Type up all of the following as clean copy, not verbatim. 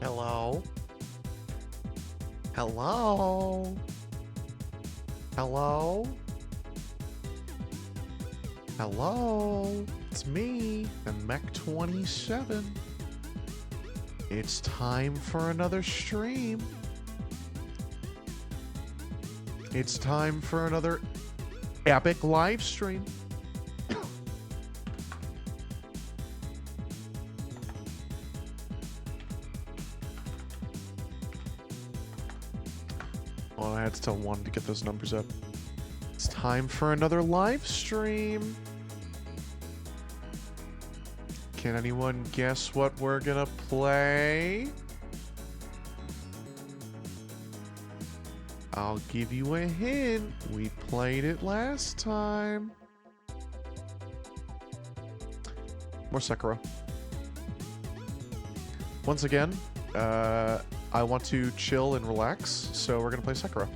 Hello? Hello? Hello? Hello? It's me, the Mech 27. It's time for another stream. It's time for another epic live stream. Well, I had to tell one to get those numbers up. It's time for another live stream. Can anyone guess what we're gonna play? I'll give you a hint. We played it last time. More Sekiro. Once again, I want to chill and relax, so we're gonna play Sekiro.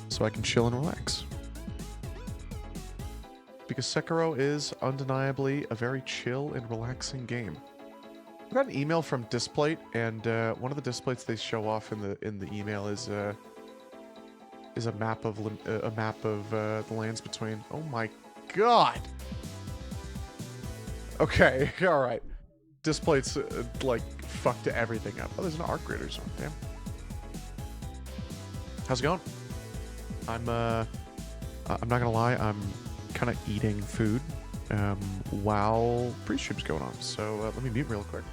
So I can chill and relax. Because Sekiro is undeniably a very chill and relaxing game. I got an email from Displate, and one of the displays they show off in the email is a map of the lands between. Oh my god! Okay, all right. Displate's like fucked everything up. Oh, there's an arc grader zone. Damn. How's it going? I'm not gonna lie. I'm kind of eating food while pre-stream's going on. So let me mute real quick.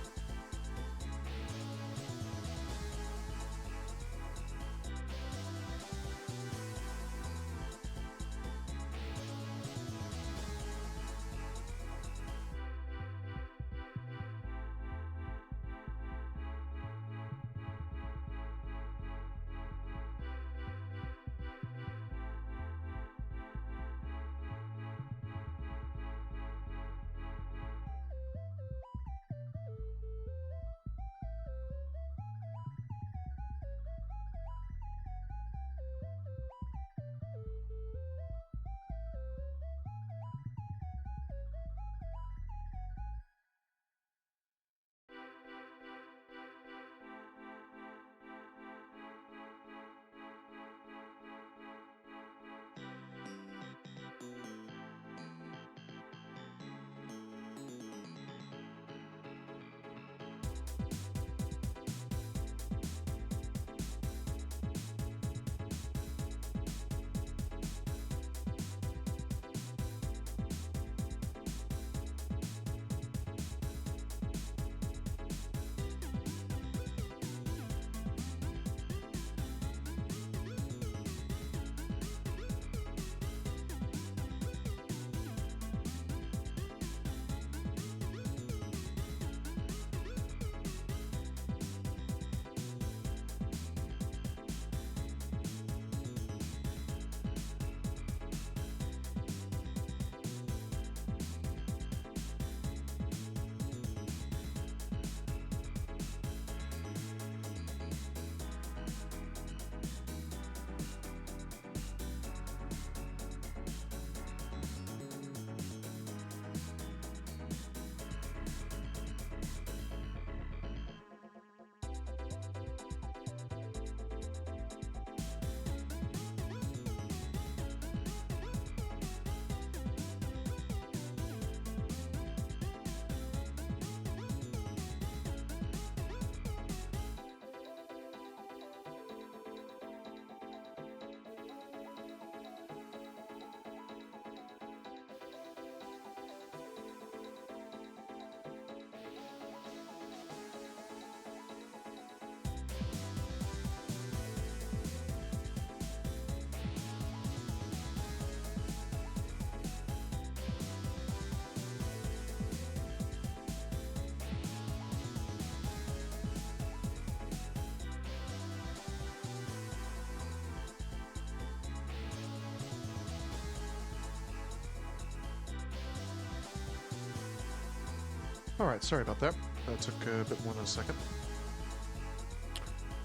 Alright, sorry about that. That took a bit more than a second.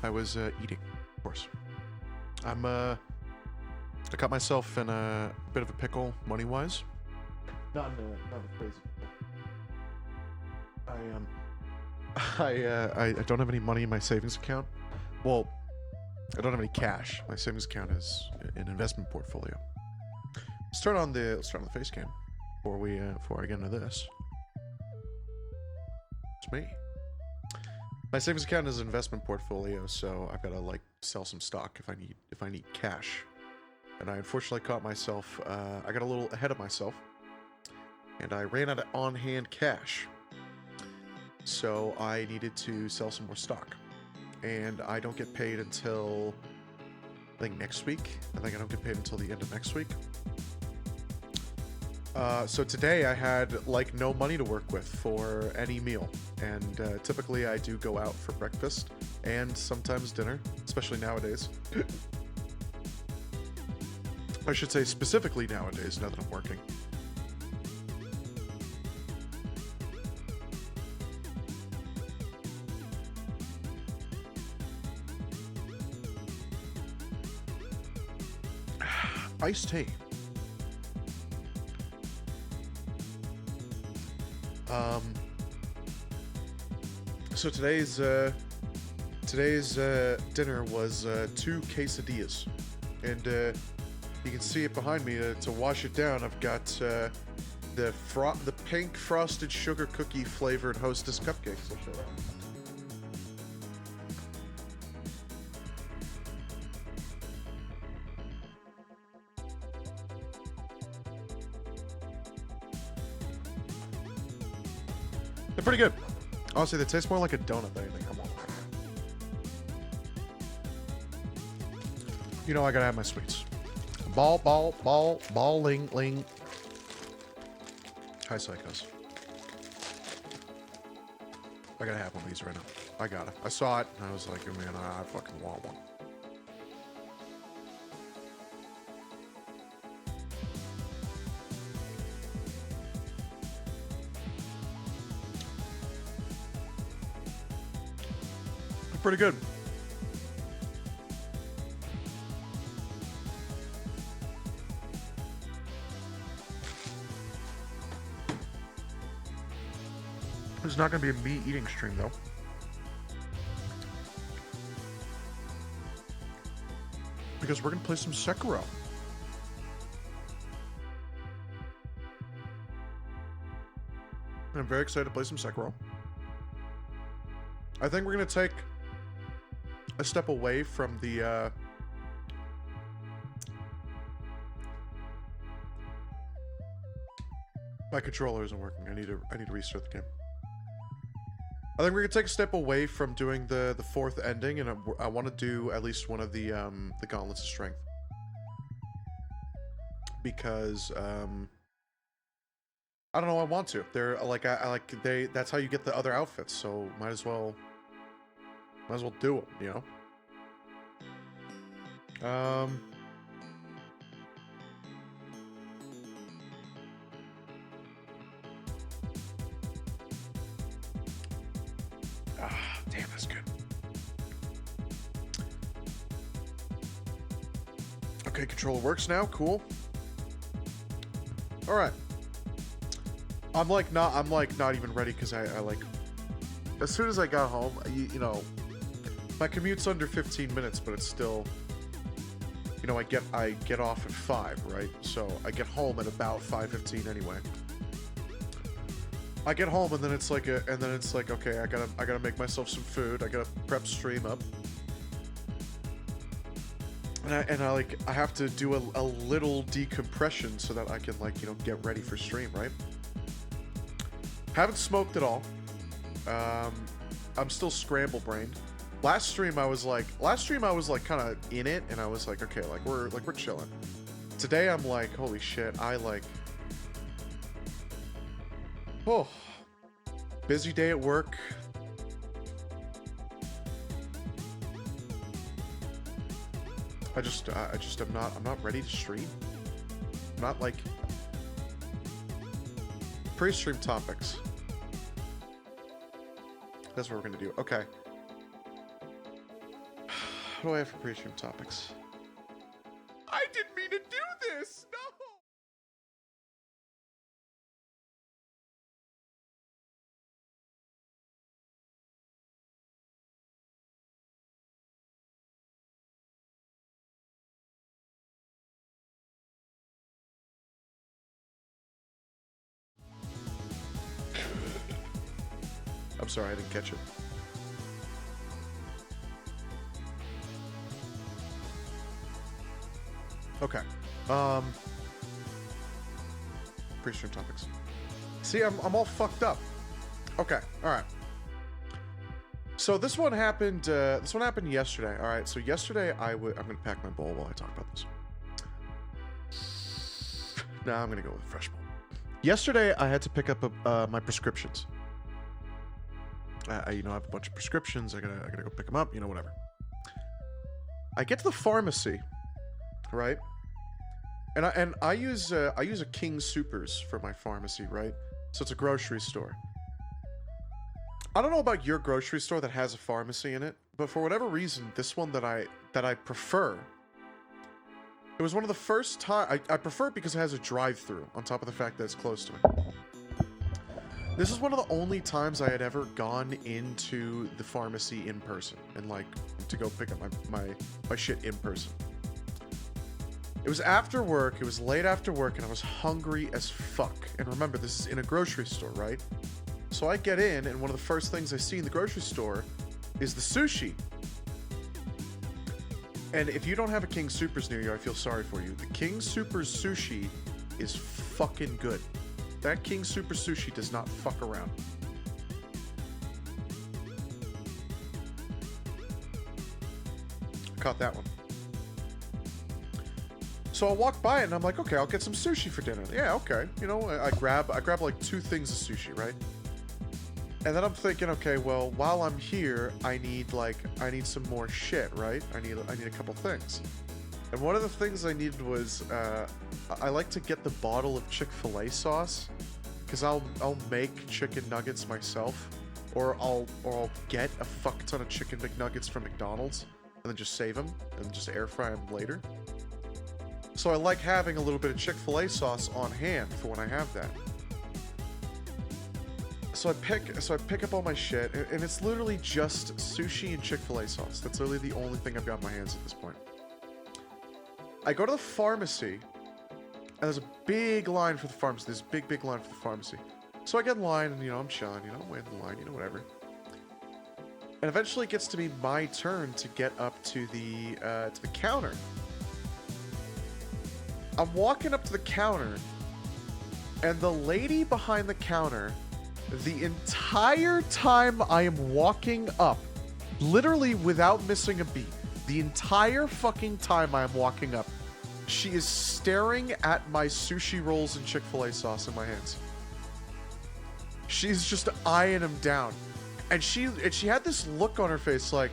I was eating, of course. I got myself in a bit of a pickle, money-wise. Not a crazy pickle. I don't have any money in my savings account. Well, I don't have any cash. My savings account is an investment portfolio. Let's turn on the face cam before I get into this. It's me. My savings account is an investment portfolio, so I've got to like sell some stock if I need cash. And I unfortunately caught myself. I got a little ahead of myself, and I ran out of on-hand cash. So I needed to sell some more stock, and I don't get paid until I think next week. I think I don't get paid until the end of next week. So today I had like no money to work with for any meal, and typically I do go out for breakfast and sometimes dinner, especially nowadays. I should say specifically nowadays, now that I'm working. Iced tea. So today's dinner was 2 quesadillas, and you can see it behind me. To wash it down, I've got the pink frosted sugar cookie flavored Hostess cupcakes. I'll show that. They're pretty good. Honestly, they taste more like a donut than anything. Come on. You know I gotta have my sweets. Ling, ling. Hi, psychos. I gotta have one of these right now. I got it. I saw it, and I was like, oh, man, I fucking want one. Pretty good. It's not going to be a meat eating stream, though. Because we're going to play some Sekiro. I'm very excited to play some Sekiro. I think we're going to take a step away from the my controller isn't working. I need to restart the game. I think we're gonna take a step away from doing the fourth ending, and I want to do at least one of the Gauntlets of Strength, because I don't know. I want to. They're like that's how you get the other outfits. So might as well do them. You know. Damn, that's good. Okay, controller works now. Cool. All right. I'm not even ready because I like. As soon as I got home, you know, my commute's under 15 minutes, but it's still. You know, I get off at 5, right? So I get home at about 5:15 anyway. I get home and then it's like okay, I gotta make myself some food. I gotta prep stream up, and I have to do a little decompression so that I can like, you know, get ready for stream, right? Haven't smoked at all. I'm still scramble brained. Last stream I was like kind of in it, and I was like, okay, like we're chilling. Today I'm like, holy shit, oh, busy day at work. I'm not ready to stream. I'm not like pre-stream topics. That's what we're gonna do. Okay. What do I have for pre-stream topics? I didn't mean to do this! No! sorry, I didn't catch it. Okay. Pre-stream topics. See, I'm all fucked up. Okay, all right. So this one happened. This one happened yesterday. All right. So yesterday, I'm gonna pack my bowl while I talk about this. Nah, I'm gonna go with fresh bowl. Yesterday, I had to pick up my prescriptions. I have a bunch of prescriptions. I gotta go pick them up. Whatever. I get to the pharmacy, right? And I use a King Supers for my pharmacy, right? So it's a grocery store. I don't know about your grocery store that has a pharmacy in it, but for whatever reason, this one that I prefer, it was one of the first time I prefer it because it has a drive-through on top of the fact that it's close to me. This is one of the only times I had ever gone into the pharmacy in person and like to go pick up my shit in person. It was after work, it was late after work, and I was hungry as fuck. And remember, this is in a grocery store, right? So I get in, and one of the first things I see in the grocery store is the sushi. And if you don't have a King Supers near you, I feel sorry for you. The King Supers sushi is fucking good. That King Supers sushi does not fuck around. Caught that one. So I walk by it and I'm like, okay, I'll get some sushi for dinner. Yeah, okay. I grab like 2 things of sushi, right? And then I'm thinking, okay, well, while I'm here, I need some more shit, right? I need a couple things. And one of the things I needed was I like to get the bottle of Chick-fil-A sauce, because I'll make chicken nuggets myself, or I'll get a fuck ton of chicken McNuggets from McDonald's and then just save them and just air fry them later. So I like having a little bit of Chick-fil-A sauce on hand for when I have that. So I pick up all my shit, and it's literally just sushi and Chick-fil-A sauce. That's literally the only thing I've got in my hands at this point. I go to the pharmacy, and there's a big line for the pharmacy. There's a big line for the pharmacy. So I get in line, and I'm chilling, I'm waiting in line, whatever. And eventually it gets to be my turn to get up to the counter. I'm walking up to the counter, and the lady behind the counter, the entire time I am walking up, literally without missing a beat, the entire fucking time I am walking up, she is staring at my sushi rolls and Chick-fil-A sauce in my hands. She's just eyeing them down. And she had this look on her face like,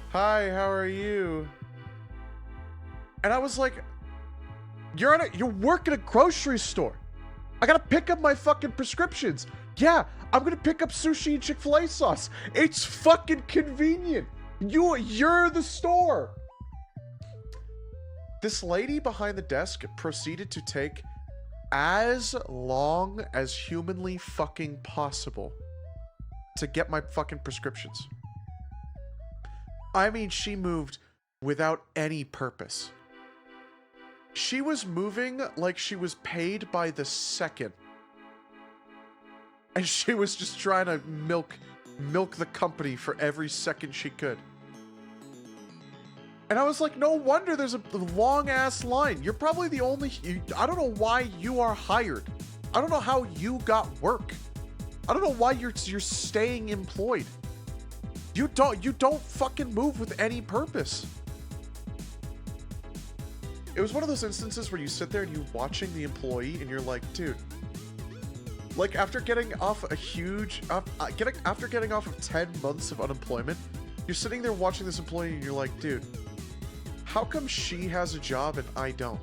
"Hi, how are you?" And I was like, you work at a grocery store. I gotta pick up my fucking prescriptions. Yeah, I'm gonna pick up sushi and Chick-fil-A sauce. It's fucking convenient. You're the store. This lady behind the desk proceeded to take as long as humanly fucking possible to get my fucking prescriptions. I mean, she moved without any purpose. She was moving like she was paid by the second. And she was just trying to milk the company for every second she could. And I was like, no wonder there's a long-ass line. You're probably the only... I don't know why you are hired. I don't know how you got work. I don't know why you're staying employed. You don't fucking move with any purpose. It was one of those instances where you sit there and you're watching the employee and you're like, dude, like after getting off a huge, after getting off of 10 months of unemployment, you're sitting there watching this employee and you're like, dude, how come she has a job and I don't?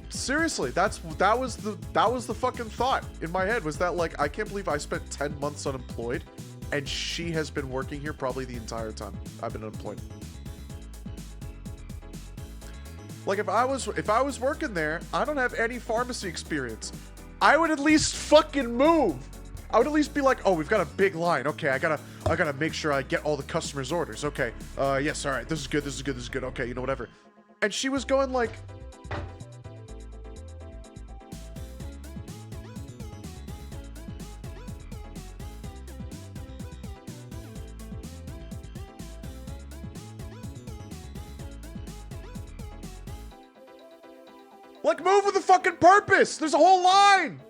Seriously, that was the fucking thought in my head, was that like, I can't believe I spent 10 months unemployed and she has been working here probably the entire time I've been unemployed. Like if I was working there, I don't have any pharmacy experience. I would at least fucking move. I would at least be like, oh, we've got a big line. Okay, I gotta make sure I get all the customers' orders. Okay, yes, all right, this is good. Okay, whatever. And she was going like, Like, move with a fucking purpose. There's a whole line.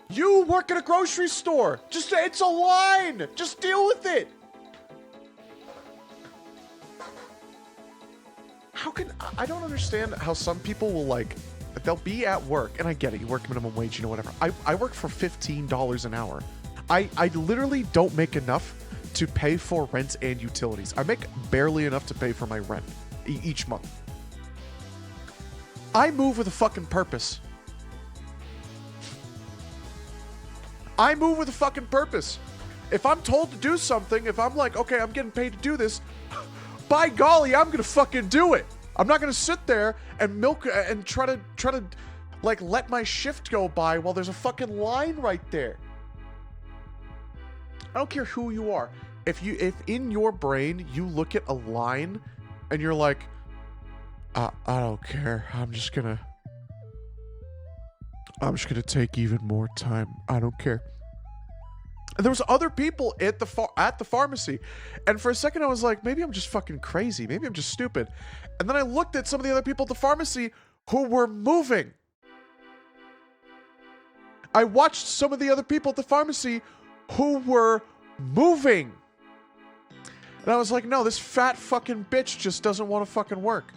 You work at a grocery store. It's a line. Just deal with it. I don't understand how some people will, like, they'll be at work, and I get it, you work minimum wage, you know, whatever. I work for $15 an hour. I literally don't make enough to pay for rent and utilities. I make barely enough to pay for my rent each month. I move with a fucking purpose. I move with a fucking purpose. If I'm told to do something, if I'm like, okay, I'm getting paid to do this, by golly, I'm gonna fucking do it. I'm not gonna sit there and milk and try to like let my shift go by while there's a fucking line right there. I don't care who you are. If in your brain you look at a line and you're like, I don't care. I'm just gonna take even more time. I don't care. And there was other people at the pharmacy, and for a second I was like, maybe I'm just fucking crazy. Maybe I'm just stupid. And then I looked at some of the other people at the pharmacy who were moving. I watched some of the other people at the pharmacy who were moving. And I was like, no, this fat fucking bitch just doesn't want to fucking work.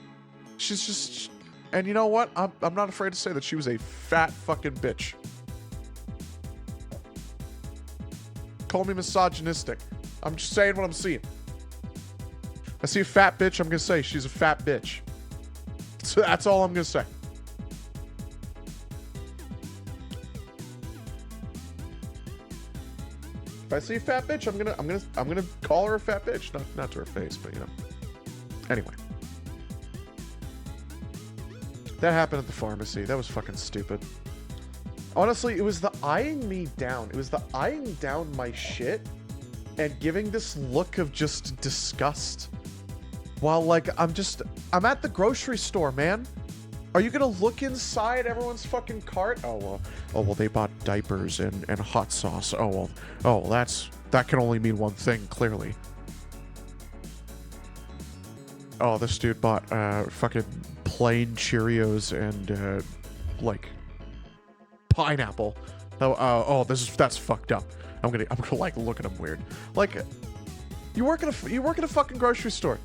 She's just... And you know what? I'm not afraid to say that she was a fat fucking bitch. Call me misogynistic. I'm just saying what I'm seeing. I see a fat bitch, I'm gonna say she's a fat bitch. So that's all I'm gonna say. If I see a fat bitch, I'm gonna call her a fat bitch. Not to her face, but you know. Anyway. That happened at the pharmacy. That was fucking stupid. Honestly, it was the eyeing me down. It was the eyeing down my shit and giving this look of just disgust. While, like, I'm at the grocery store, man. Are you gonna look inside everyone's fucking cart? Oh, well, they bought diapers and hot sauce. Oh, that can only mean one thing, clearly. Oh, this dude bought, fucking plain Cheerios and, like... pineapple. That's fucked up. I'm gonna like look at him weird. Like, you work at a fucking grocery store.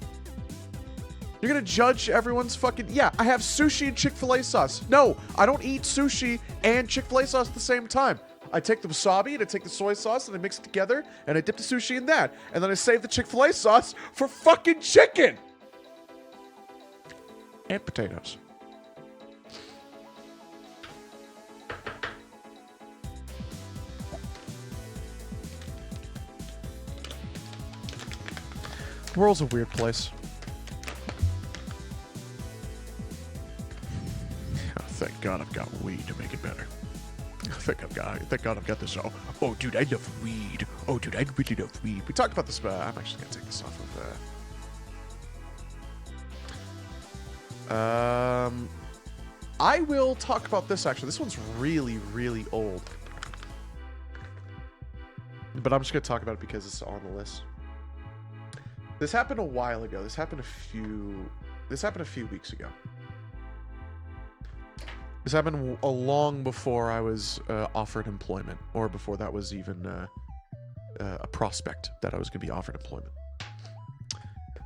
You're gonna judge everyone's fucking... Yeah, I have sushi and Chick-fil-A sauce. No, I don't eat sushi and Chick-fil-A sauce at the same time. I take the wasabi and I take the soy sauce and I mix it together and I dip the sushi in that. And then I save the Chick-fil-A sauce for fucking chicken! And potatoes. The world's a weird place. Oh, thank God I've got weed to make it better. Thank God I've got this. Oh, dude, I love weed. Oh, dude, I really love weed. We talked about this, but I'm actually gonna take this off of. I will talk about this actually. This one's really, really old, but I'm just gonna talk about it because it's on the list. This happened a while ago. This happened a few weeks ago. This happened long before I was offered employment, or before that was even a prospect that I was going to be offered employment.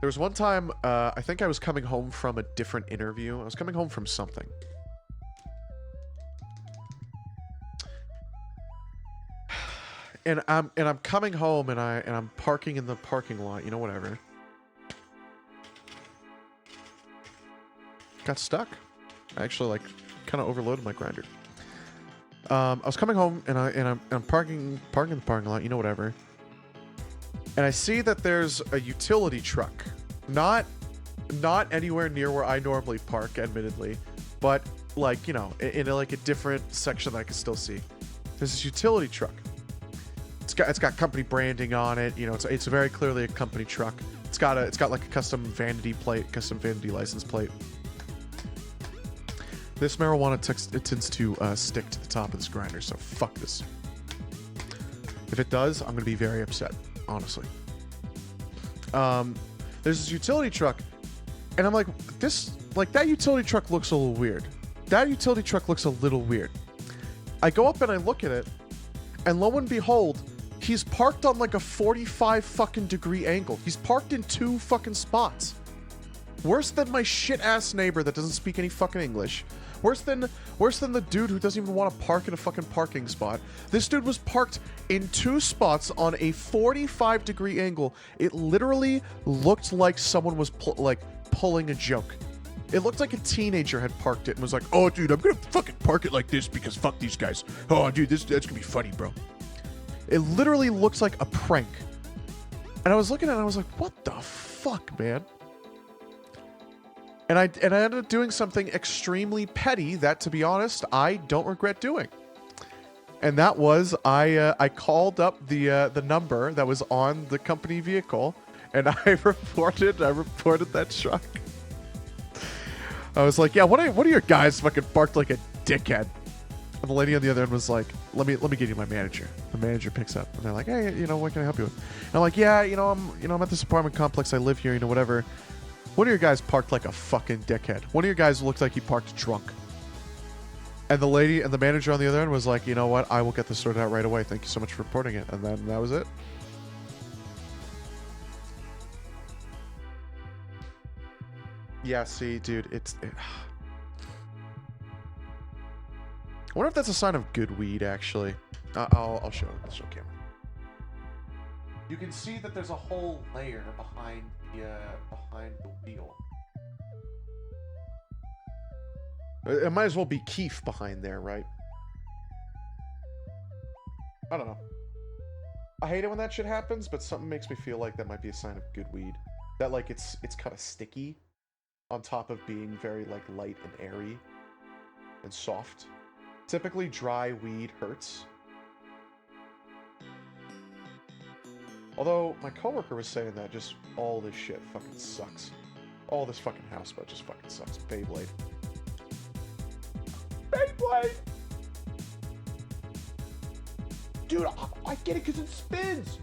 There was one time, I think I was coming home from a different interview. I was coming home from something. And I'm coming home and I'm parking in the parking lot, you know, whatever. Got stuck. I actually like kind of overloaded my grinder. I was coming home and I'm parking in the parking lot, you know, whatever. And I see that there's a utility truck, not anywhere near where I normally park, admittedly, but like, you know, in like a different section that I can still see. There's this utility truck. It's got company branding on it. You know, it's very clearly a company truck. It's got like a custom vanity license plate. This marijuana tends to stick to the top of this grinder, so fuck this. If it does, I'm gonna be very upset, honestly. There's this utility truck, And I'm like, that utility truck looks a little weird. That utility truck looks a little weird. I go up and I look at it, and lo and behold, he's parked on like a 45 fucking degree angle. He's parked in 2 fucking spots. Worse than my shit-ass neighbor that doesn't speak any fucking English. Worse than the dude who doesn't even want to park in a fucking parking spot. This dude was parked in 2 spots on a 45 degree angle. It literally looked like someone was pulling a joke. It looked like a teenager had parked it and was like, oh, dude, I'm gonna fucking park it like this because fuck these guys. Oh, dude, that's gonna be funny, bro. It literally looks like a prank. And I was looking at it and I was like, what the fuck, man? And I ended up doing something extremely petty that, to be honest, I don't regret doing. And that was I called up the number that was on the company vehicle, and I reported that truck. I was like, yeah, what are your guys fucking parked like a dickhead? And the lady on the other end was like, let me get you my manager. The manager picks up, and they're like, hey, what can I help you with? And I'm like, yeah, I'm at this apartment complex. I live here, whatever. One of your guys parked like a fucking dickhead. One of your guys looked like he parked drunk. And the lady and the manager on the other end was like, you know what? I will get this sorted out right away. Thank you so much for reporting it. And then that was it. Yeah, see, dude, I wonder if that's a sign of good weed, actually. I'll show it. Let's show camera. You can see that there's a whole layer behind the wheel. It might as well be Keef behind there, right? I don't know. I hate it when that shit happens, but something makes me feel like that might be a sign of good weed. That like it's kind of sticky on top of being very like light and airy and soft. Typically dry weed hurts. Although my coworker was saying that just all this shit fucking sucks. All this fucking house but just fucking sucks. Beyblade. Beyblade! Dude, I get it because it spins!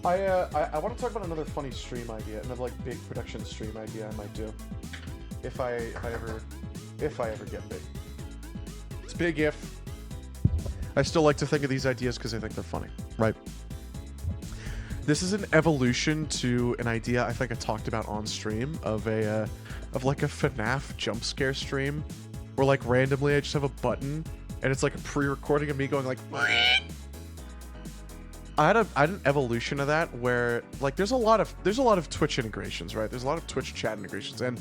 I want to talk about another funny stream idea, another like big production stream idea I might do. If I ever get big. It's big if. I still like to think of these ideas because I think they're funny, right? This is an evolution to an idea I think I talked about on stream of like a FNAF jump scare stream where like randomly I just have a button and it's like a pre-recording of me going like I had an evolution of that where like there's a lot of Twitch integrations, right? There's a lot of Twitch chat integrations, and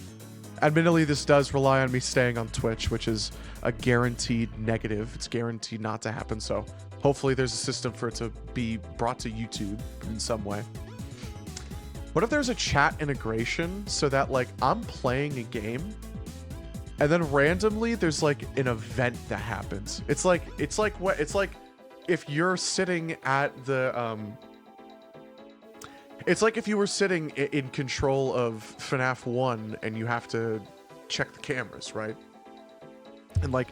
admittedly this does rely on me staying on Twitch, which is a guaranteed negative. It's guaranteed not to happen, so hopefully there's a system for it to be brought to YouTube in some way. What if there's a chat integration so that like I'm playing a game and then randomly there's like an event that happens. It's like if you're sitting at the it's like if you were sitting in control of FNAF 1 and you have to check the cameras, right? And like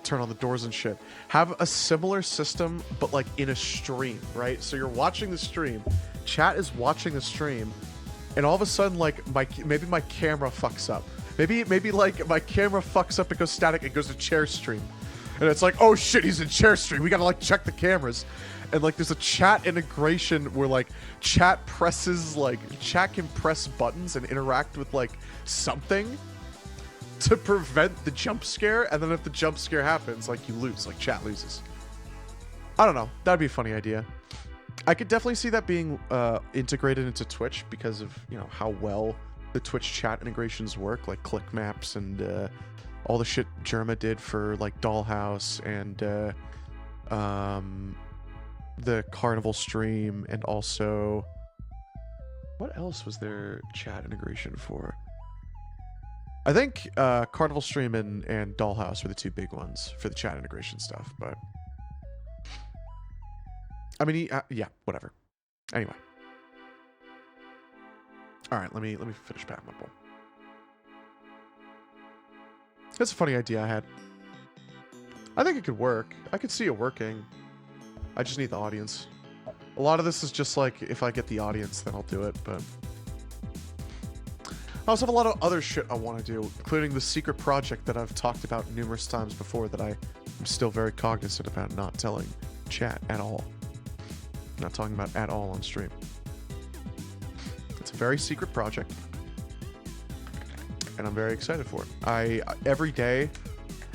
turn on the doors and shit. Have a similar system but like in a stream, right? So you're watching the stream, chat is watching the stream, and all of a sudden like maybe my camera fucks up. Maybe like my camera fucks up, it goes static, it goes to chair stream. And it's like, oh shit, he's in chair stream. We gotta like check the cameras. And like there's a chat integration where like chat can press buttons and interact with like something to prevent the jump scare. And then if the jump scare happens, like you lose, like chat loses. I don't know. That'd be a funny idea. I could definitely see that being integrated into Twitch because of, how well the Twitch chat integrations work, like click maps and all the shit Germa did for like Dollhouse and the Carnival stream, and also what else was there chat integration for? I think Carnival stream and Dollhouse were the two big ones for the chat integration stuff, but I mean, yeah, whatever. Anyway. All right, let me finish packing my bowl. That's a funny idea I had. I think it could work. I could see it working. I just need the audience. A lot of this is just like, if I get the audience, then I'll do it, but... I also have a lot of other shit I want to do, including the secret project that I've talked about numerous times before that I am still very cognizant about not telling chat at all. Not talking about at all on stream. It's a very secret project. And I'm very excited for it. Every day,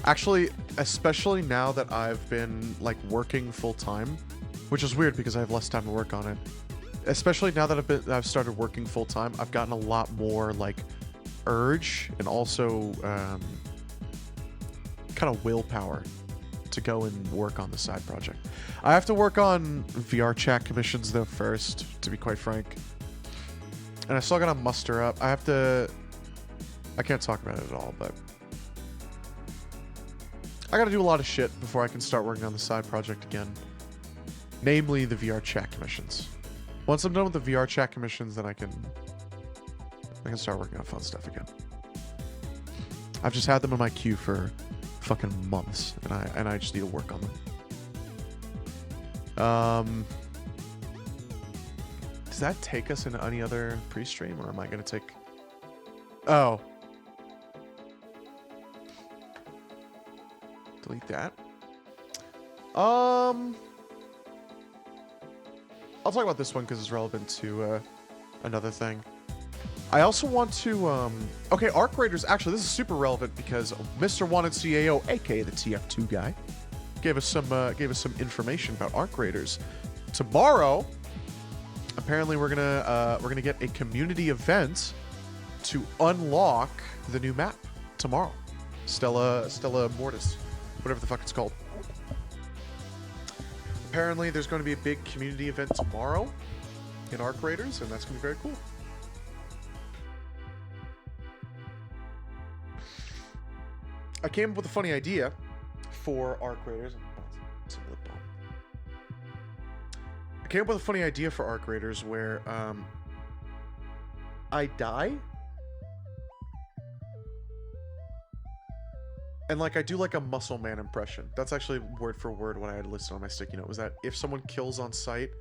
actually, especially now that I've been, like, working full-time, which is weird because I have less time to work on it. Especially now that I've started working full-time, I've gotten a lot more, like, urge and also kind of willpower to go and work on the side project. I have to work on VR chat commissions, though, first, to be quite frank. And I still gotta muster up. I can't talk about it at all, but... I gotta do a lot of shit before I can start working on the side project again. Namely, the VR chat commissions. Once I'm done with the VR chat commissions, then I can start working on fun stuff again. I've just had them in my queue for fucking months, and I just need to work on them. Does that take us into any other pre-stream, or am I gonna take... Oh. Delete that. I'll talk about this one because it's relevant to another thing. I also want to, okay, Arc Raiders, actually, this is super relevant because Mr. Wanted CAO, aka the TF2 guy, gave us some information about Arc Raiders. Tomorrow, apparently we're gonna get a community event to unlock the new map tomorrow. Stella Mortis, whatever the fuck it's called. Apparently, there's going to be a big community event tomorrow in Arc Raiders, and that's going to be very cool. I came up with a funny idea for Arc Raiders. Some lip balm. I came up with a funny idea for Arc Raiders where I die, and like I do like a Muscle Man impression. That's actually word for word what I had listed on my sticky note, was that if someone kills on sight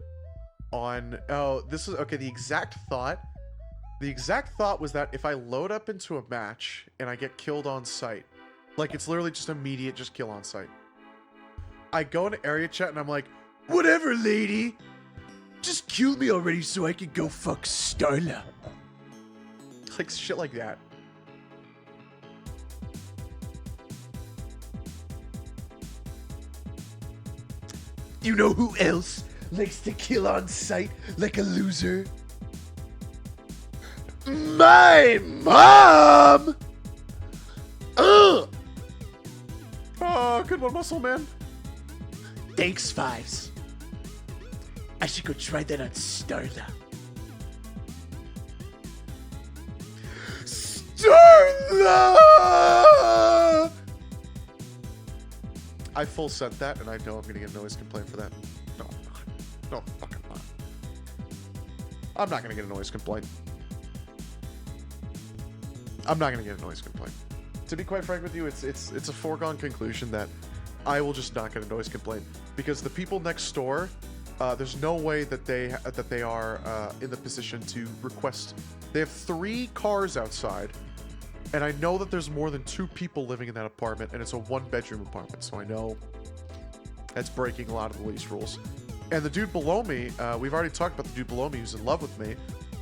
on... Oh, this is... Okay, the exact thought was that if I load up into a match and I get killed on sight, like it's literally just immediate, just kill on sight, I go into area chat and I'm like, whatever, lady! Just kill me already so I can go fuck Starla. Like shit like that. You know who else likes to kill on sight like a loser? My mom! Ugh! Oh, good one, Muscle Man. Thanks, Fives. I should go try that on Starla. Starla! I full sent that, and I know I'm gonna get a noise complaint for that. No, I'm not. No, fucking not. I'm not gonna get a noise complaint. I'm not gonna get a noise complaint. To be quite frank with you, it's a foregone conclusion that I will just not get a noise complaint because the people next door, there's no way that they are in the position to request. They have 3 cars outside. And I know that there's more than 2 people living in that apartment, and it's a 1-bedroom apartment, so I know that's breaking a lot of the lease rules. And the dude below me, we've already talked about the dude below me who's in love with me.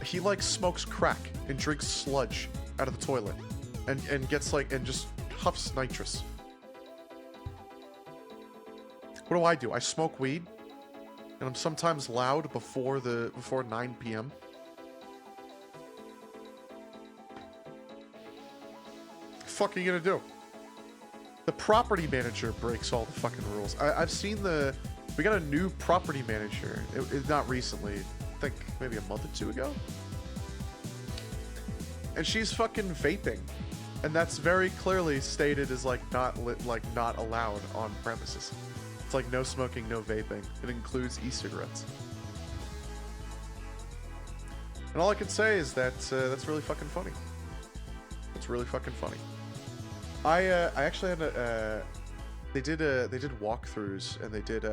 He, like, smokes crack and drinks sludge out of the toilet. And gets, like, and just huffs nitrous. What do? I smoke weed, and I'm sometimes loud before 9 p.m. Fuck are you gonna do? The property manager breaks all the fucking rules. I've seen we got a new property manager. Not recently, I think maybe a month or 2 ago. And she's fucking vaping, and that's very clearly stated as like not allowed on premises. It's like no smoking, no vaping. It includes e-cigarettes. And all I can say is that that's really fucking funny. It's really fucking funny. I actually had they did walkthroughs, and they did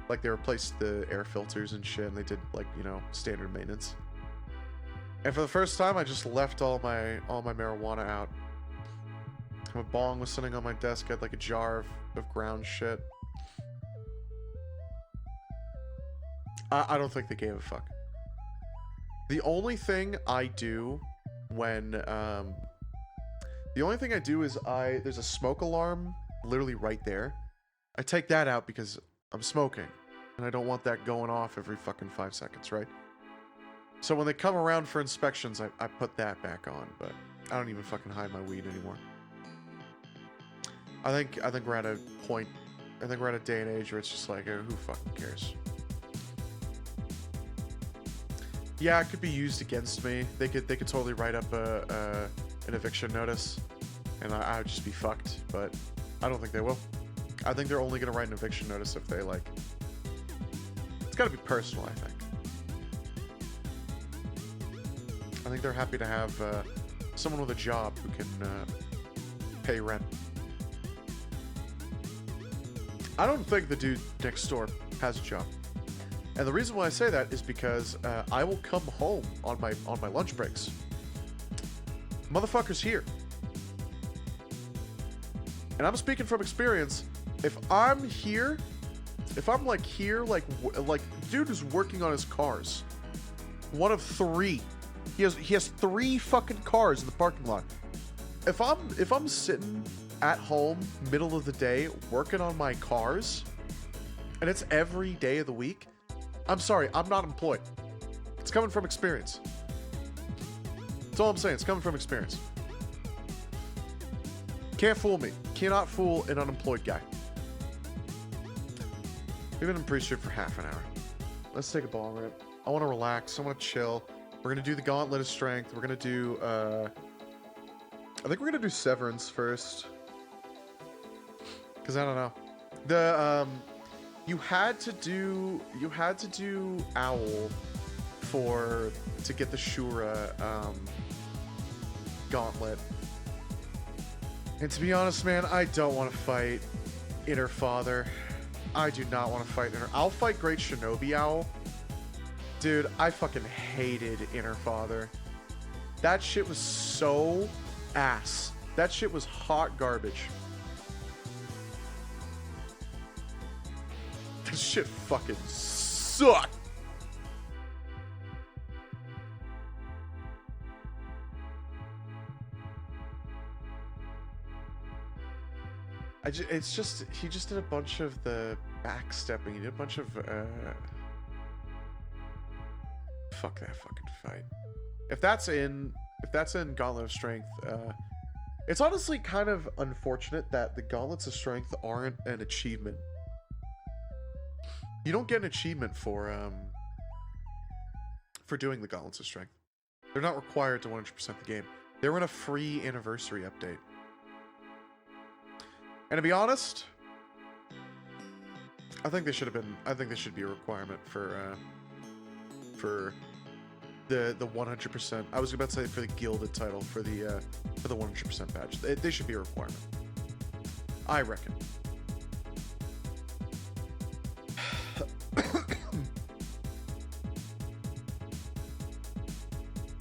like they replaced the air filters and shit, and they did like, you know, standard maintenance. And for the first time, I just left all my marijuana out. My bong was sitting on my desk. I had like a jar of ground shit. I don't think they gave a fuck. The only thing I do when the only thing I do is there's a smoke alarm literally right there. I take that out because I'm smoking and I don't want that going off every fucking 5 seconds, right? So when they come around for inspections, I put that back on, but I don't even fucking hide my weed anymore. I think we're at a point, I think we're at a day and age where it's just like, who fucking cares? Yeah, it could be used against me. They could totally write up an eviction notice, and I would just be fucked. But I don't think they will. I think they're only gonna write an eviction notice if they like. It's gotta be personal, I think. I think they're happy to have someone with a job who can pay rent. I don't think the dude next door has a job. And the reason why I say that is because I will come home on my lunch breaks. Motherfucker's here. And I'm speaking from experience. If I'm here, if I'm like here, like dude is working on his cars. One of 3. He has 3 fucking cars in the parking lot. If I'm sitting at home middle of the day working on my cars, and it's every day of the week, I'm sorry, I'm not employed. It's coming from experience. That's all I'm saying. It's coming from experience. Can't fool me. Cannot fool an unemployed guy. We've been in pre-strip for half an hour. Let's take a ball rip. I want to relax. I want to chill. We're going to do the Gauntlet of Strength. We're going to do, I think we're going to do Severance first. Because I don't know. The, you had to do Owl to get the Shura Gauntlet. And to be honest, man, I don't want to fight Inner Father. I do not want to fight Inner. I'll fight Great Shinobi Owl. Dude, I fucking hated Inner Father. That shit was so ass. That shit was hot garbage. This shit fucking sucked. It's just, he just did a bunch of the backstepping. He did a bunch of, fuck that fucking fight. If that's in Gauntlet of Strength, it's honestly kind of unfortunate that the Gauntlets of Strength aren't an achievement. You don't get an achievement for doing the Gauntlets of Strength. They're not required to 100% the game. They were in a free anniversary update. And to be honest, I think they should have been. I think they should be a requirement for the 100%. I was about to say for the gilded title for the 100% badge. They should be a requirement. I reckon.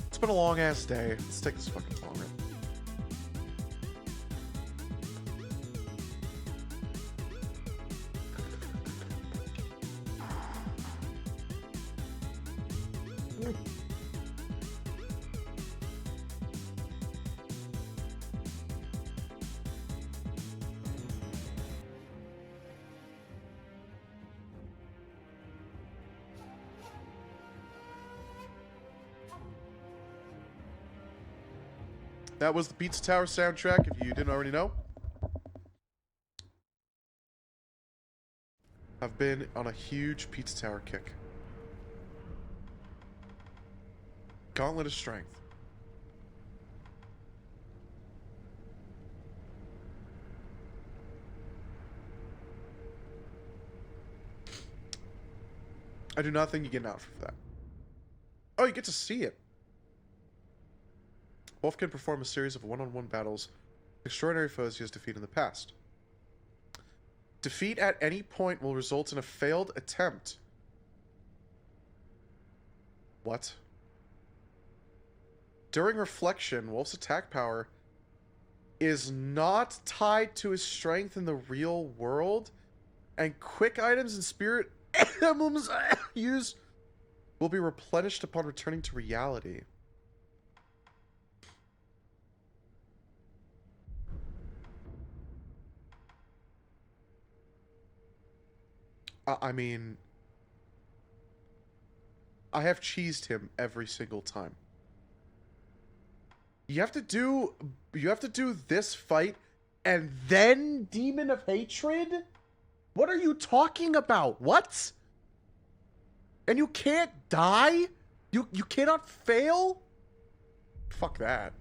It's been a long ass day. Let's take this fucking long rip. That was the Pizza Tower soundtrack, if you didn't already know. I've been on a huge Pizza Tower kick. Gauntlet of Strength. I do not think you get an outfit for that. Oh, you get to see it. Wolf can perform a series of one-on-one battles with extraordinary foes he has defeated in the past. Defeat at any point will result in a failed attempt. What? During reflection, Wolf's attack power is not tied to his strength in the real world, and quick items and spirit emblems used will be replenished upon returning to reality. I mean, I have cheesed him every single time. You have to do this fight and then Demon of Hatred? What are you talking about? What? And you can't die? You cannot fail? Fuck that.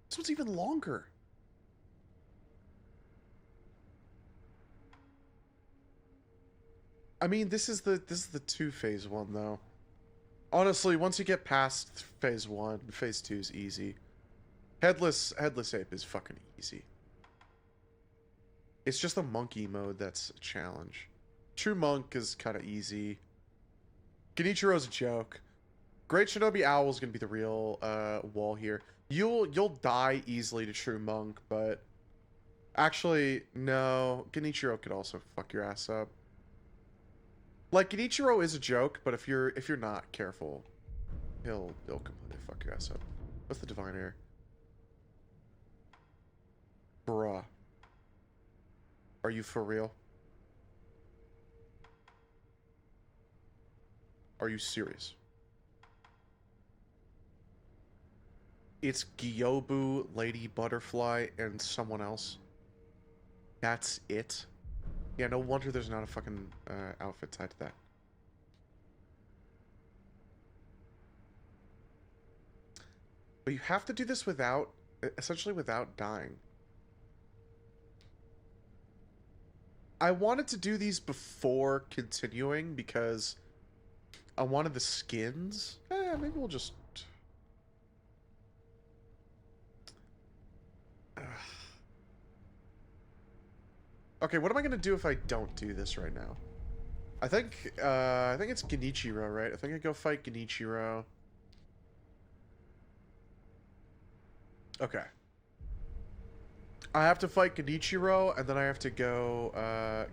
This one's even longer. I mean, this is the 2 phase 1 though. Honestly, once you get past phase 1, phase 2 is easy. Headless Ape is fucking easy. It's just the monkey mode that's a challenge. True Monk is kind of easy. Genichiro's a joke. Great Shinobi Owl is gonna be the real wall here. You'll die easily to True Monk, but actually no, Genichiro could also fuck your ass up. Like, Genichiro is a joke, but if you're not careful, he'll completely fuck your ass up. What's the Divine Air? Bruh. Are you for real? Are you serious? It's Gyobu, Lady Butterfly, and someone else. That's it? Yeah, no wonder there's not a fucking outfit tied to that. But you have to do this without, essentially without dying. I wanted to do these before continuing because I wanted the skins. Maybe we'll just... Okay, what am I gonna do if I don't do this right now? I think it's Genichiro, right? I think I go fight Genichiro. Okay. I have to fight Genichiro, and then I have to go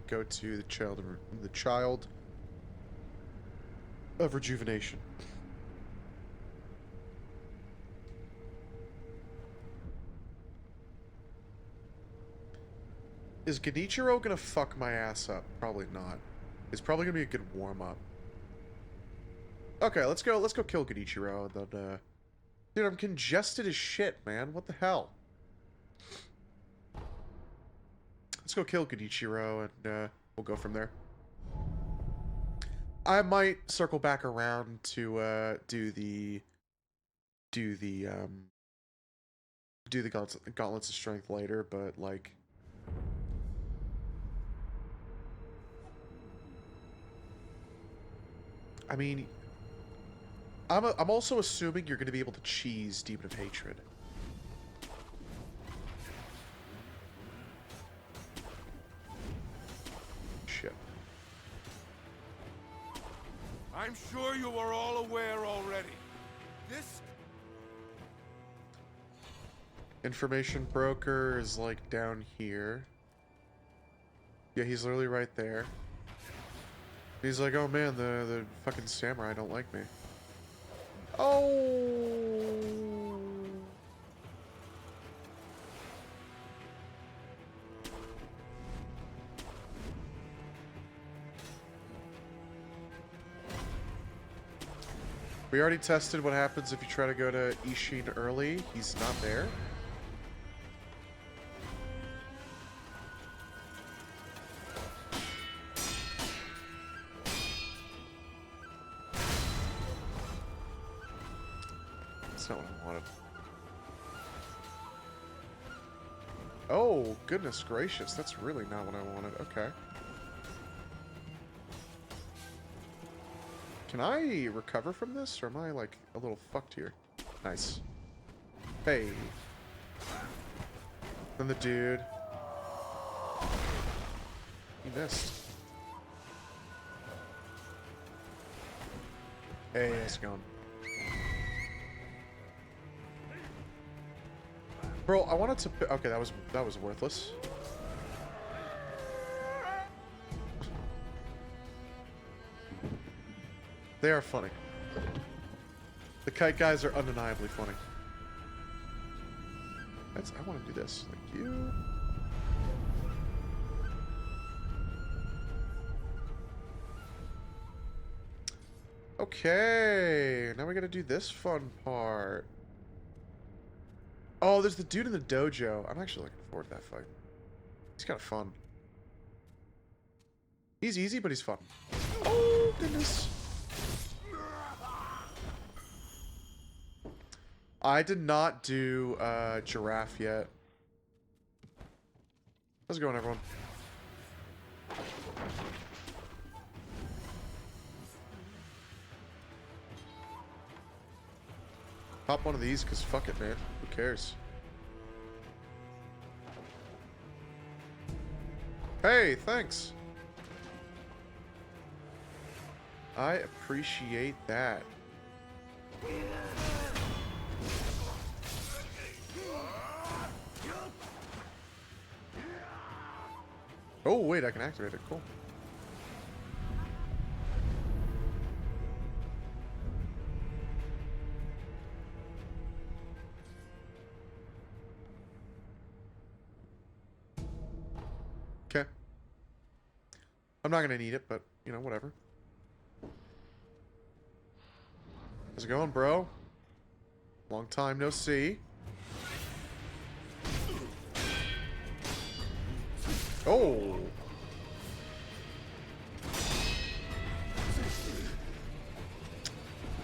to the Child of Rejuvenation. Is Genichiro gonna fuck my ass up? Probably not. It's probably gonna be a good warm-up. Okay, let's go kill Genichiro, and then, dude, I'm congested as shit, man. What the hell? Let's go kill Genichiro, and, we'll go from there. I might circle back around to, do the Gauntlets of Strength later, but, like... I mean, I'm also assuming you're going to be able to cheese Demon of Hatred. Shit. I'm sure you are all aware already. This... Information broker is, like, down here. Yeah, he's literally right there. He's like, oh man, the fucking samurai don't like me. Oh. We already tested what happens if you try to go to Ishin early. He's not there. That's not what I wanted. Oh, goodness gracious. That's really not what I wanted. Okay. Can I recover from this, or am I, like, a little fucked here? Nice. Hey. Then the dude. You missed. Hey, how's it going? Bro, I wanted to... Okay, that was worthless. They are funny. The kite guys are undeniably funny. I want to do this. Thank you. Okay, now we gotta do this fun part. Oh, there's the dude in the dojo. I'm actually looking forward to that fight. He's kind of fun. He's easy, but he's fun. Oh, goodness. I did not do giraffe yet. How's it going, everyone? Pop one of these, because fuck it, man. Who cares? Hey, thanks. I appreciate that. Oh, wait, I can activate it. Cool. Okay. I'm not gonna need it, but, you know, whatever. How's it going, bro? Long time no see. Oh!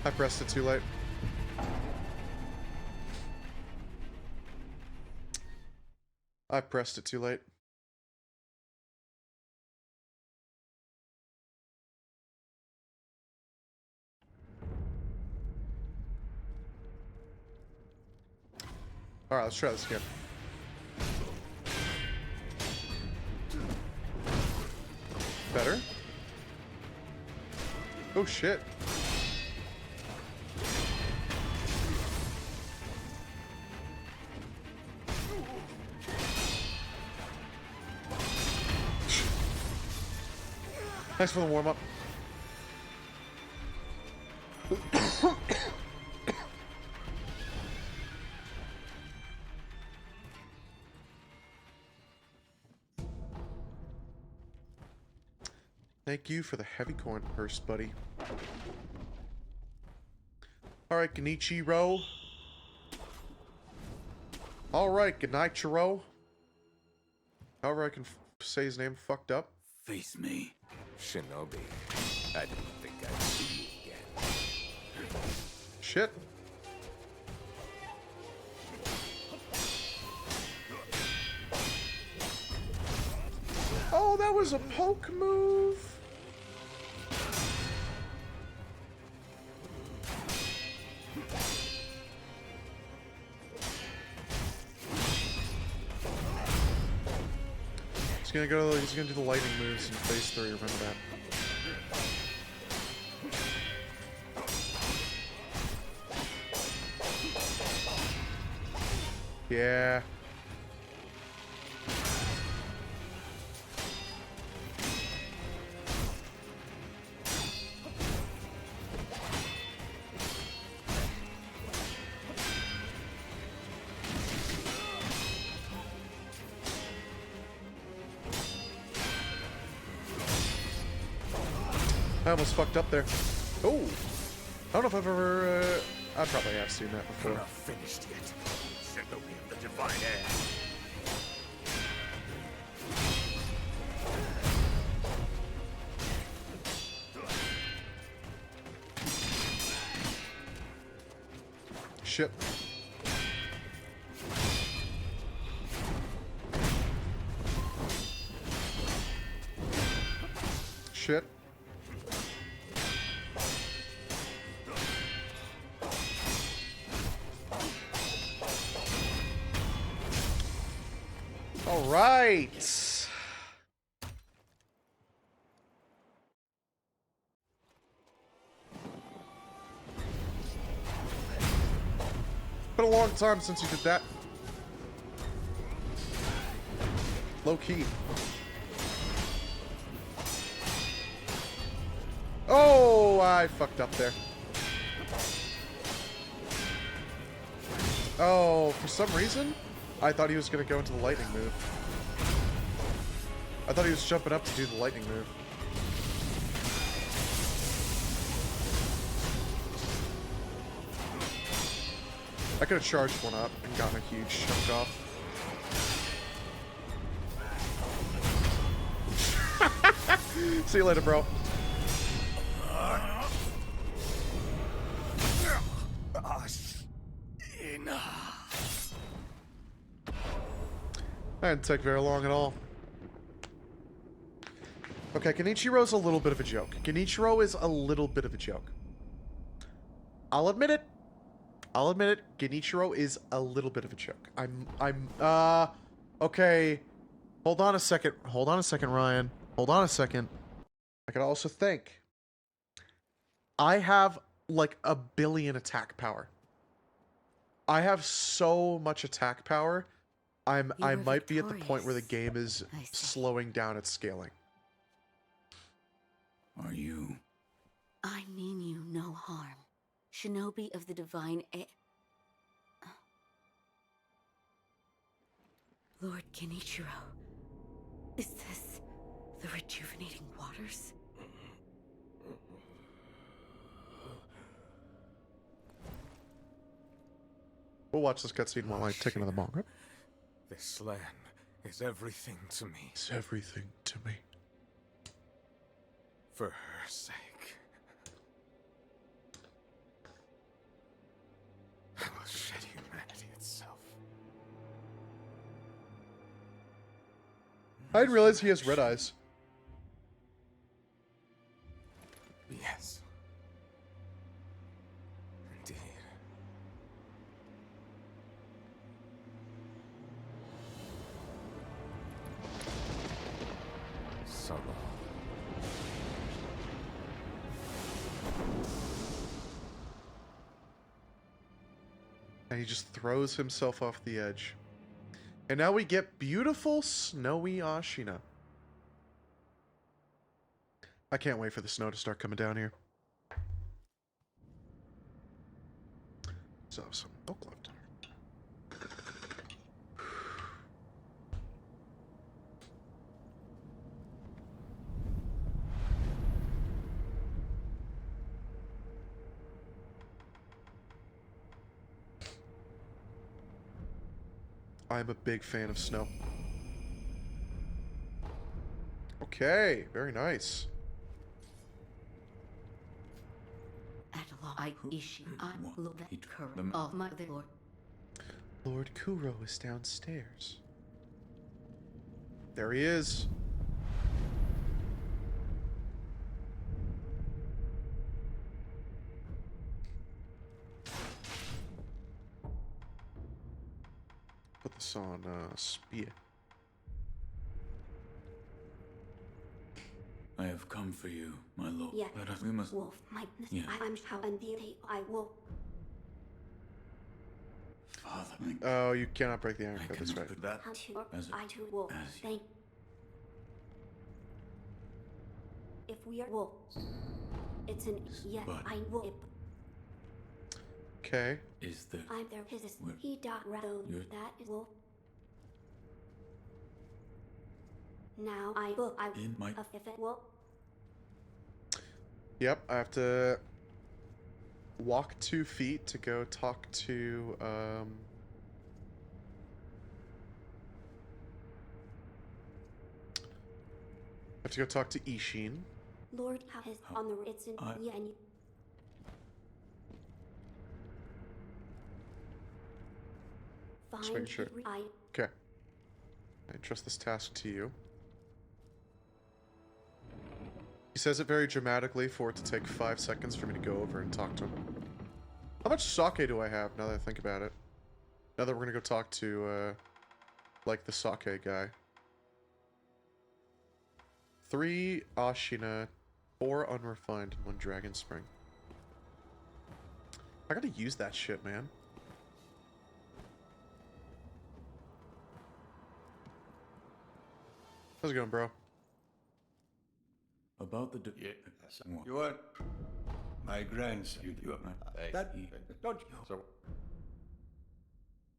I pressed it too late. I pressed it too late. Alright, let's try this again. Better? Oh shit. Thanks for the warm-up. Thank you for the heavy coin purse, buddy. Alright, Genichiro. Alright, Genichiro. However I can say his name fucked up. Face me, Shinobi. I didn't think I'd see you again. Shit. Oh, that was a poke move. He's gonna do the lightning moves in phase 3, remember that. Yeah. I almost fucked up there. Oh! I don't know if I've ever, I probably have seen that before. We're not finished yet. Shinobi of the Divine Air. Shit. Shit. All right. been a long time since you did that. Low key. Oh, I fucked up there. Oh, for some reason, I thought he was going to go into the lightning move. I thought he was jumping up to do the lightning move. I could have charged one up and gotten a huge chunk off. See you later, bro. That didn't take very long at all. Okay, Genichiro's a little bit of a joke. Genichiro is a little bit of a joke. I'll admit it. I'll admit it. Genichiro is a little bit of a joke. Okay. Hold on a second. Hold on a second, Ryan. Hold on a second. I could also think. I have, like, 1 billion attack power. I have so much attack power. I might be at the point where the game is slowing down its scaling. Are you? I mean you no harm. Shinobi of the Divine Lord Genichiro. Is this the rejuvenating waters? We'll watch this cutscene while I take another bong, right? This land is everything to me. It's everything to me. For her sake. I will shed humanity itself. I didn't realize he has red eyes. Yes. Indeed. Solo. And he just throws himself off the edge. And now we get beautiful, snowy Ashina. I can't wait for the snow to start coming down here. So, some milk left. I'm a big fan of snow. Okay, very nice. I ishi I look that current oh my lord. Lord Kuro is downstairs. There he is. Put this on spear. I have come for you, my lord. Yeah. We must. Wolf, my Yeah. I'm how and the I will. Father, Oh, you cannot break the iron I code, can that's right. put that How to as I to wolf. as you- Thank. If we are wolves, it's an yeah. But- I will. Okay. is the I'm there. His Where- he dot rather You're- that is wolf. Now I book I in my if it will. Yep, I have to walk 2 feet to go talk to, I have to go talk to Ishin. Lord how his on the it's in I- yeah and you. making Find sure. I Okay. I trust this task to you. He says it very dramatically for it to take 5 seconds for me to go over and talk to him. How much sake do I have now that I think about it? Now that we're gonna go talk to, like, the sake guy. 3 Ashina, 4 Unrefined, and 1 Dragon Spring. I gotta use that shit, man. How's it going, bro? About the Yeah. What? You are my grandson. You are that. Don't you? So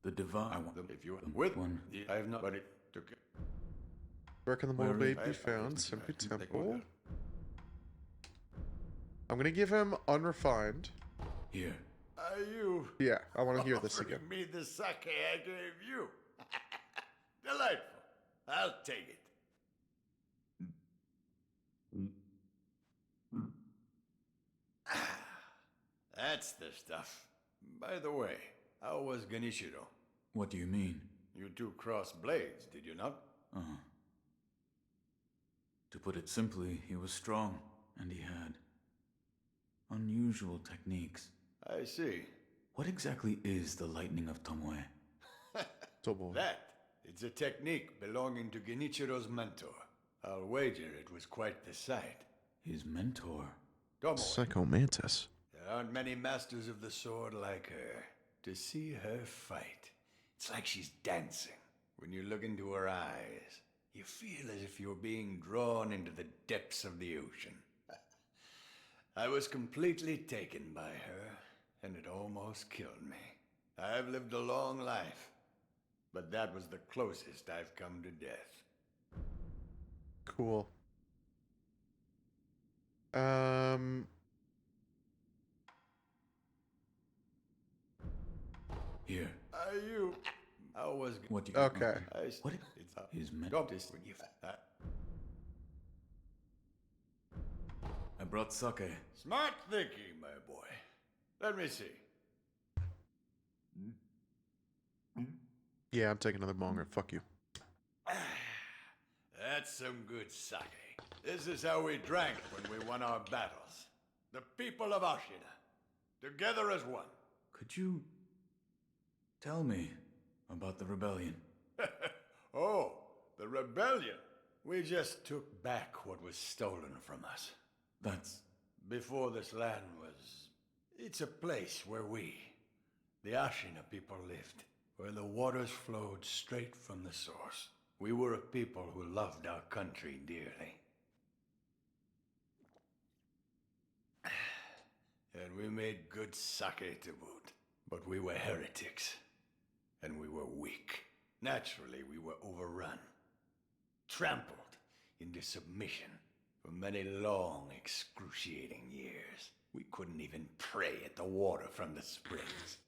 The divine. I want if you are with one. I have not. But it took. Where can the Where mole is- babe be found? Simply Take Temple. order. I'm gonna give him unrefined. Here. Are you Yeah, I want to hear this offering again. me the sake I gave you? Delightful. I'll take it. That's the stuff. By the way, how was Genichiro? What do you mean? You two crossed blades, did you not? Uh-huh. To put it simply, he was strong, and he had unusual techniques. I see. What exactly is the lightning of Tomoe? Toboy. That, it's a technique belonging to Genichiro's mentor. I'll wager it was quite the sight. His mentor. Tomoe, Psychomantis. there aren't many masters of the sword like her. To see her fight, it's like she's dancing. When you look into her eyes, you feel as if you're being drawn into the depths of the ocean. I was completely taken by her, and it almost killed me. I've lived a long life, but that was the closest I've come to death. Cool. Here. Are you? I was. What do you... Okay. What? It's His men... Don't this when you. I brought sake. Smart thinking, my boy. Let me see. Yeah, I'm taking another monger. Fuck you. That's some good sake. This is how we drank when we won our battles. The people of Ashina, together as one. Could you... tell me about the rebellion? Oh, the rebellion. We just took back what was stolen from us. That's... Before this land was... It's a place where we, the Ashina people, lived. Where the waters flowed straight from the source. We were a people who loved our country dearly. And we made good sake to boot. But we were heretics. And we were weak. Naturally, we were overrun. Trampled into submission. For many long, excruciating years, we couldn't even pray at the water from the springs.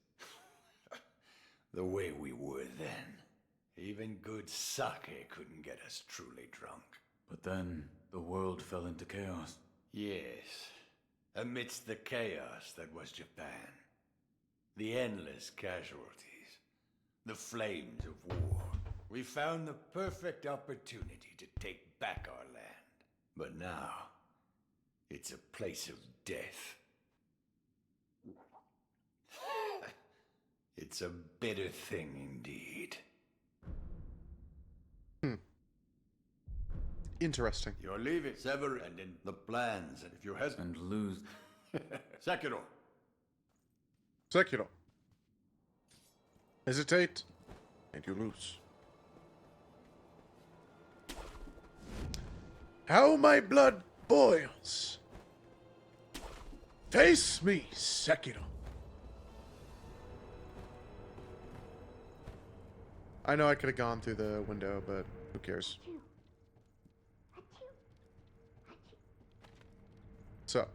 The way we were then. Even good sake couldn't get us truly drunk. But then, the world fell into chaos. Yes, amidst the chaos that was Japan. The endless casualties. The flames of war. We found the perfect opportunity to take back our land. But now, it's a place of death. It's a bitter thing indeed. Interesting. You're leaving, Sever, and in the plans, and if you hesitate... And lose... Sekiro! Sekiro. Hesitate, and you lose. How my blood boils. Face me, Sekiro. I know I could have gone through the window, but who cares? So,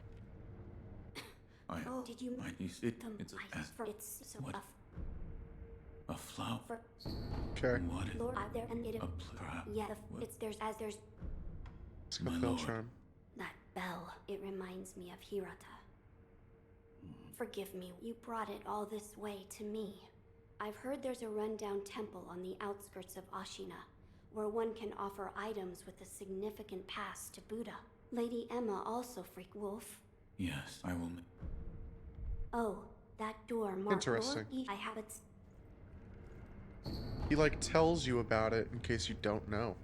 Oh, did you... It's It's so What? A flower? okay. What is... Lord, there and it... A perhaps... Yeah, it's there's there's My Spell lord. charm. that bell. It reminds me of Hirata. Forgive me, you brought it all this way to me. I've heard there's a rundown temple on the outskirts of Ashina, where one can offer items with a significant past to Buddha. Lady Emma also freak wolf. Yes, I will... Oh, that door marked Interesting. Lord I have it. He like tells you about it in case you don't know.